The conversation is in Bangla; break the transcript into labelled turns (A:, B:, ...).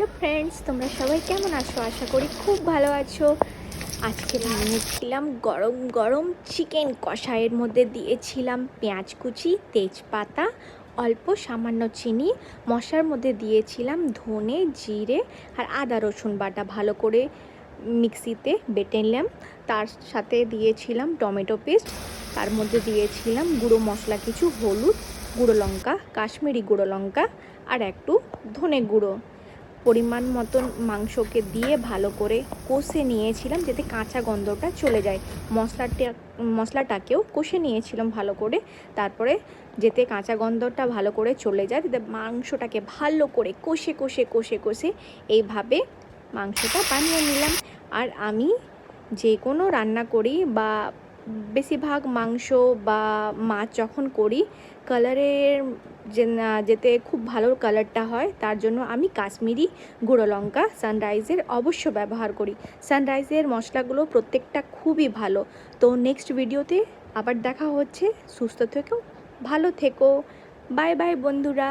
A: হ্যালো ফ্রেন্ডস, তোমরা সবাই কেমন আছো? আশা করি খুব ভালো আছো। আজকে বানিয়েছিলাম গরম গরম চিকেন কষা। এর মধ্যে দিয়েছিলাম পেঁয়াজ কুচি, তেজপাতা, অল্প সামান্য চিনি। মশলার মধ্যে দিয়েছিলাম ধনে, জিরে আর আদা রসুন বাটা, ভালো করে মিক্সিতে বেটে নিলাম। তার সাথে দিয়েছিলাম টমেটো পেস্ট, তার মধ্যে দিয়েছিলাম গুঁড়ো মশলা কিছু, হলুদ, গুঁড়ো লঙ্কা, কাশ্মীরি গুঁড়ো লঙ্কা আর একটু ধনে গুঁড়ো। পরিমাণ মতন মাংসকে দিয়ে ভালো করে কষে নিয়েছিলাম যাতে কাঁচা গন্ধটা চলে যায়। মশলাটাকেও কষে নিয়েছিলাম ভালো করে। তারপরে যাতে কাঁচা গন্ধটা ভালো করে চলে যায়, যাতে মাংসটাকে ভালো করে কষে কষে কষে কষে এইভাবে মাংসটা বানিয়ে নিলাম। আর আমি যে কোনো রান্না করি বা বেশিরভাগ মাংস বা মাছ যখন করি, কালারের যেতে খুব ভালো কালারটা হয়, তার জন্য আমি কাশ্মীরি গুঁড়ো লঙ্কা সানরাইজের অবশ্য ব্যবহার করি। সানরাইজের মশলাগুলো প্রত্যেকটা খুবই ভালো। তো নেক্সট ভিডিওতে আবার দেখা হচ্ছে। সুস্থ থেকো, ভালো থেকো। বাই বাই বন্ধুরা।